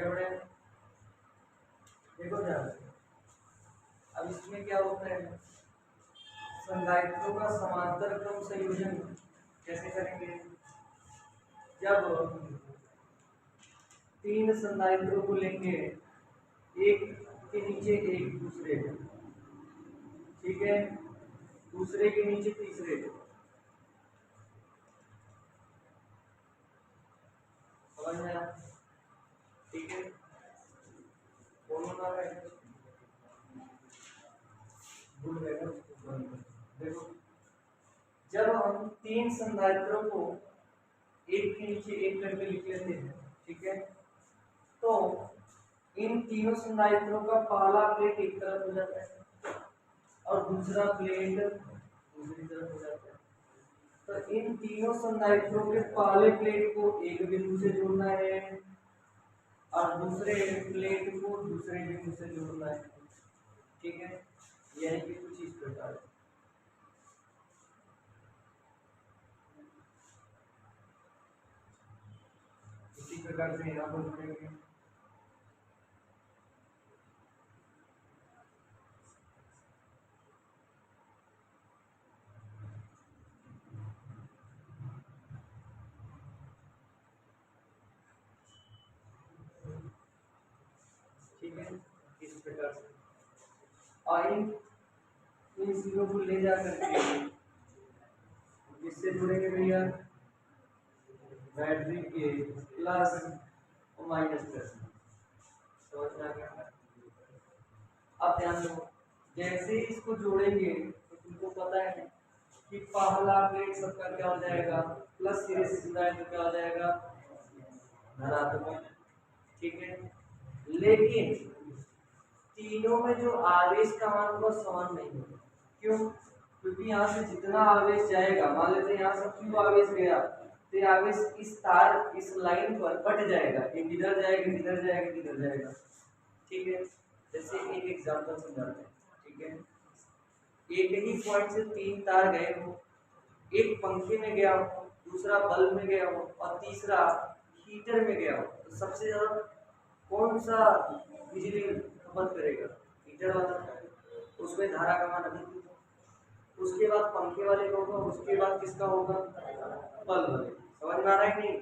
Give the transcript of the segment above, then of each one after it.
गड़बड़ है? देखो ध्यान से, अब इसमें क्या होता है, संधारित्रों का समांतर क्रम संयोजन कैसे करेंगे? जब तीन संधारित्रों को लेंगे, एक के नीचे एक दूसरे, ठीक है, दूसरे के नीचे तीसरे, समझ में आया? ठीक है, कौन बना रहा है? भूल गए ना उसको बंद कर। देखो, जब हम तीन संधारित्रों को एक के नीचे एक करके लिख लेते हैं, ठीक है, तो इन तीनों संधारित्रों का पहला प्लेट एक तरफ हो जाता है और दूसरा प्लेट दूसरी तरफ हो जाता है। तो इन तीनों संधारित्रों के पहले प्लेट को एक बिंदु से जोड़ना है और दूसरे प्लेट को दूसरे बिंदु से जोड़ना है, ठीक है, यानी कि कुछ इस प्रकार है। इसी प्रकार से यहाँ पर जोड़ेंगे। ठीक है, इस प्रकार से और इन सीरों को ले जा करके किससे जुड़ेंगे भैया? बैटरी के प्लस और माइनस प्लस। समझ में आ गया? अब ध्यान दो, जैसे ही इसको जोड़ेंगे तो तुमको पता है कि पहला प्लेट सबका क्या हो जाएगा? प्लस सिरे से जुड़ा है तो क्या हो जाएगा? धनात्मक, ठीक है। लेकिन तीनों में जो आवेश का मान वो समान नहीं होगा। क्यों? क्योंकि यहाँ से जितना आवेश जाएगा, मान लेते हैं यहाँ से क्यू आवेश गया, तो ये आवेश इस तार इस लाइन पर बट जाएगा, एक इधर जाएगा इधर जाएगा इधर जाएगा, ठीक है। जैसे एक एग्जांपल समझाते हैं, ठीक है। एक ही पॉइंट से तीन तार गए हो, एक पंखे में गया हो, दूसरा बल्ब में गया हो और तीसरा हीटर में गया हो, तो सबसे ज्यादा कौन सा बिजली खपत करेगा? हीटर वाला। उसमें धारा का मान अधिक होगा। उसके बाद पंखे वाले का होगा, उसके बाद किसका होगा? बल्ब वाले। समझ में आ रहा है नहीं?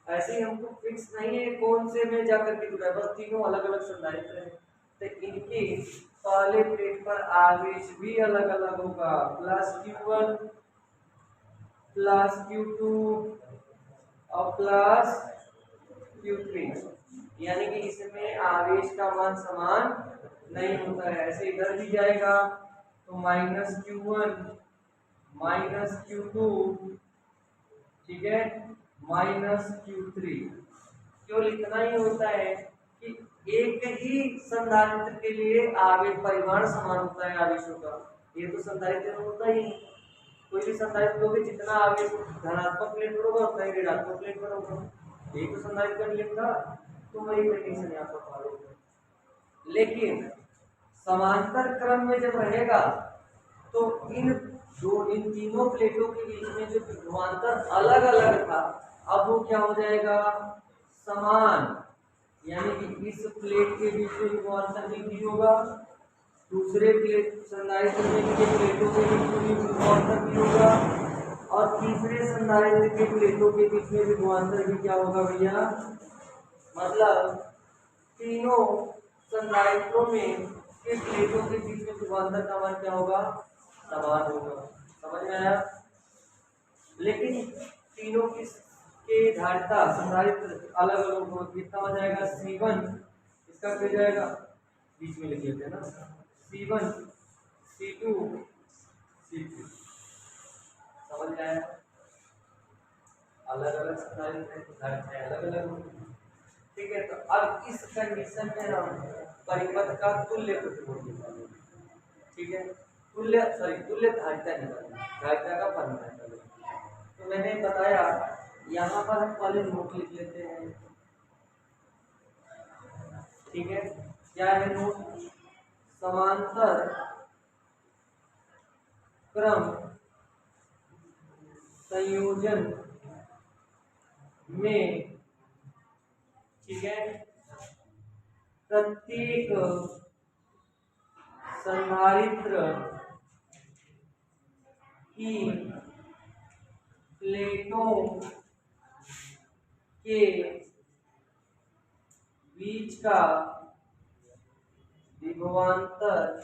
ऐसे ही हमको फिक्स नहीं है कौन से में जाकर के जुड़ा है, बस तीनों अलग अलग संधारित्र हैं, तो इनके पहले प्लेट पर आवेश भी अलग अलग होगा, प्लस Q1 प्लस Q2 और प्लस Q3, यानी कि इसमें आवेश का मान समान नहीं होता है। ऐसे इधर भी जाएगा तो माइनस Q1 माइनस Q2, ठीक है, माइनस Q3। केवल इतना ही होता है कि एक ही संधारित्र के लिए आवेश परिमाण समान होता है आवेशों का। ये तो संधारित्र में होता ही नहीं। कोई भी संधारित्र लोगे जितना आवेश धनात्मक प्लेट पर होगा उतना ही ऋणात्मक प्लेट पर होगा। यही तो संधारित्र का नियम था, तो वही कंडीशन यहाँ पर फॉलो होगा। लेकिन समांतर क्रम में जब रहेगा तो इन तीनों प्लेटों के बीच में जो विभवांतर अलग अलग था, अब वो क्या हो जाएगा? समान, यानी कि इस प्लेट के बीच में विभवांतर भी होगा, दूसरे प्लेट संधारित्र के प्लेटों के बीच में विभवांतर भी होगा और तीसरे संधारित्र के प्लेटों के बीच में विभवांतर भी क्या होगा भैया? मतलब तीनों संधारित्रों में के प्लेटों के बीच में विभवांतर का मान क्या होगा? समान होगा। समझ में आया? लेकिन तीनों के धारिता संधारित्र अलग अलग होगा। कितना हो जाएगा? C1 इसका क्या जाएगा? बीच में लिख लेते हैं ना, C1 C2 C3। समझ में आया? अलग अलग संधारित्र अलग अलग होंगे, ठीक है। तो अब इस कंडीशन में हम परिपथ का तुल्य प्रतिरोध निकालेंगे, ठीक है। तुल्य धारिता निकालेंगे, धारिता का परिमाण निकालेंगे। तो मैंने बताया, यहाँ पर हम पहले नोट लिख लेते हैं, ठीक है। क्या है नोट? समांतर क्रम संयोजन में, ठीक है, प्रत्येक संधारित्र की प्लेटों के बीच का विभवांतर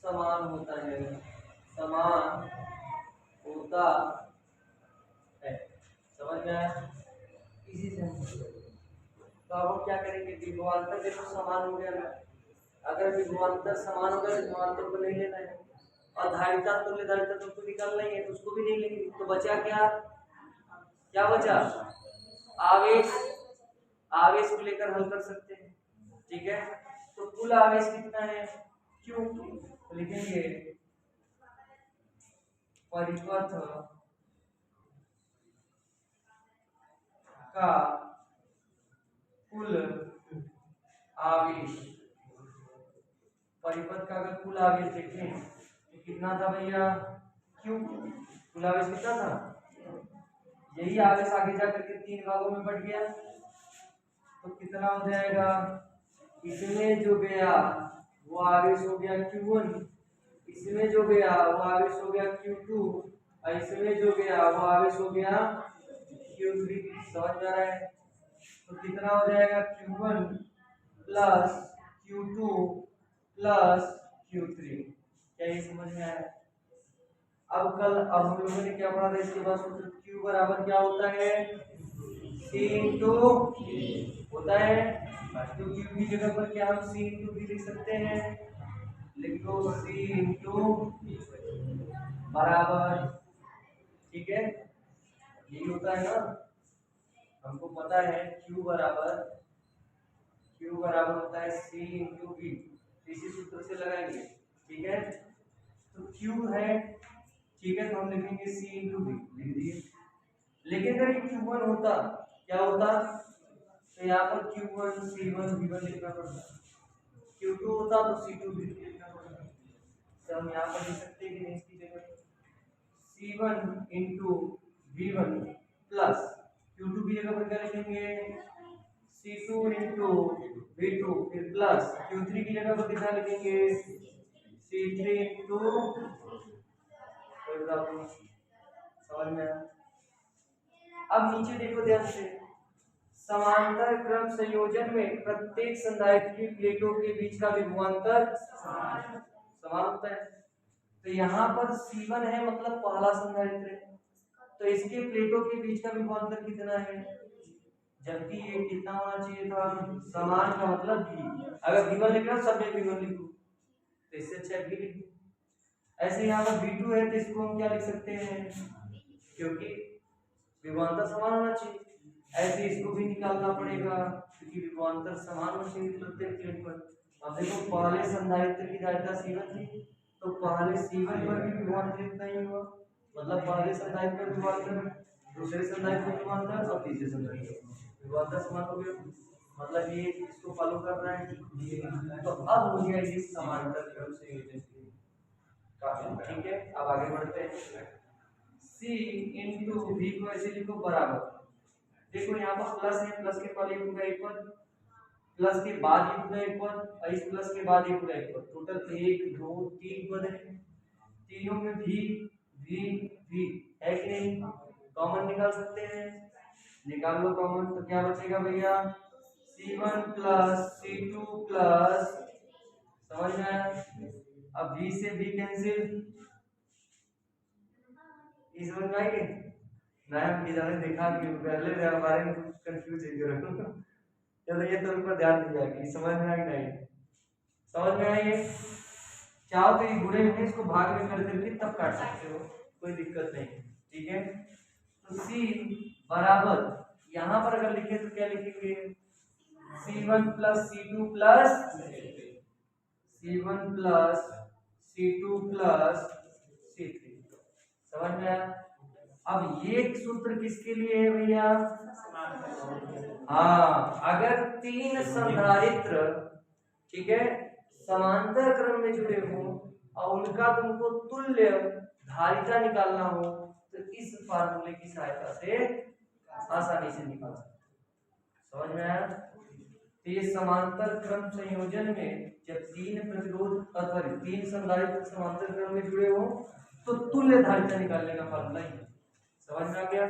समान होता है, समान होता है। समझ में आया? इसी से तो अब हम क्या करेंगे, विभवांतर देखो समान हो गया ना, अगर विभवांतर समान हो गया तो विभवांतर को नहीं लेना है, और धारिता तुल्य धारिता तुमको निकालना ही है तो उसको भी नहीं लेंगे। तो बचा क्या, क्या बचा, आवेश। आवेश को लेकर हल कर सकते हैं, ठीक है। तो कुल आवेश कितना है, क्यू। तो लिखेंगे परिपथ का कुल आवेश, परिपथ का अगर कुल आवेश देखें तो कितना था भैया, क्यू। कुल आवेश कितना था, यही आवेश आगे जा करके 3 भागों में बट गया तो कितना हो जाएगा, इसमें जो गया वो आवेश हो गया Q1, इसमें जो गया वो आवेश हो गया Q2, और इसमें जो गया वो आवेश हो गया Q3। समझ में आ रहा है? तो कितना हो जाएगा, Q1 plus Q2 plus Q3। क्या ये समझ में आया? अब हम लोगों ने क्या पढ़ा था इसके बाद सूत्र, Q बराबर क्या होता है, C इंटू होता है। तो Q की जगह पर क्या हम C इंटू भी लिख सकते हैं, लिख दो C इंटू बराबर, ठीक है, यही होता है ना, हमको पता है Q बराबर होता है C इंटू बी, इसी सूत्र से लगाएंगे, ठीक है। तो Q है, ठीक है, तो हम लिखेंगे C इंटू बी, लिख दिए। लेकिन अगर ये Q1 होता, क्या होता, तो यहाँ पर Q1 C1 V1 लिखना पड़ता, Q2 होता तो C2 V2 लिखना पड़ता। तो हम यहाँ पर लिख सकते हैं कि नहीं, इसकी जगह C1 into V1 plus Q2 की जगह पर क्या लिखेंगे, C2 इंटू V2 फिर प्लस Q3 की जगह पर कितना लिखेंगे, C3 इंटू, समझ में आया? अब नीचे देखो ध्यान से, समांतर क्रम संयोजन में प्रत्येक संधारित्र की प्लेटों के बीच का विभवांतर समान होता है। तो यहाँ पर C1 है, मतलब पहला संधारित्र है, तो इसके प्लेटों के बीच का विभवांतर कितना है, जबकि ये कितना होना चाहिए था, समान का मतलब V। अगर V1 लिखना सब में V1 लिखो, तो इससे अच्छा V लिखो। ऐसे यहाँ पर V2 है तो इसको हम क्या लिख सकते हैं, क्योंकि विभवांतर समान होना चाहिए, ऐसे इसको भी निकालना पड़ेगा क्योंकि विभवांतर समान होना चाहिए प्रत्येक प्लेट पर। अब देखो पहले संधारित्र की धारिता C1 थी, तो पहले C1 पर भी विभवांतर इतना ही हुआ, मतलब पहले संधारित्र पर विभवांतर, दूसरे संधारित्र पर विभवांतर और तीसरे संधारित्र पर विभवांतर समान हो गया, मतलब ये इसको फॉलो कर रहा है। तो अब हो गया ये समांतर क्रम संयोजन, ठीक है। अब आगे बढ़ते हैं, C इंटू V को ऐसे लिखो बराबर, देखो यहाँ पर प्लस है, प्लस के पहले एक होगा एक पद, प्लस के बाद एक होगा एक पद, और इस प्लस के बाद एक होगा एक पद, टोटल 1 2 3 पद है। तीनों में V है कि नहीं, कॉमन निकाल सकते हैं, निकाल लो कॉमन, तो क्या बचेगा भैया, C1 प्लस C2 प्लस, समझ में आया? अब V से V कैंसिल, इस समझ में आएगी ना, हम इधर देखा कि पहले बारे में कुछ कंफ्यूज है जरूर, तो ये तो ऊपर ध्यान दिया कि समझ में आई नहीं, समझ में आई? चाहो तो ये गुणे में इसको भाग में कर करके तब काट सकते हो, कोई दिक्कत नहीं, ठीक है। तो C बराबर यहाँ पर अगर लिखे तो क्या लिखेंगे, C1 plus C2 plus C1 plus C2 plus C3, समझ में आया? अब ये सूत्र किसके लिए है भैया, हाँ, अगर 3 संधारित्र, ठीक है, समांतर क्रम में जुड़े हो और उनका तुमको तुल्य धारिता निकालना हो तो इस फार्मूले की सहायता से आसानी से निकाल सकते, समझ में आया? तो ये समांतर क्रम संयोजन में जब तीन प्रतिरोध अथवा तीन संधारित्र समांतर क्रम में जुड़े हो तो तुल्य धारिता निकालने का फॉर्मूला ही। समझ में आ गया?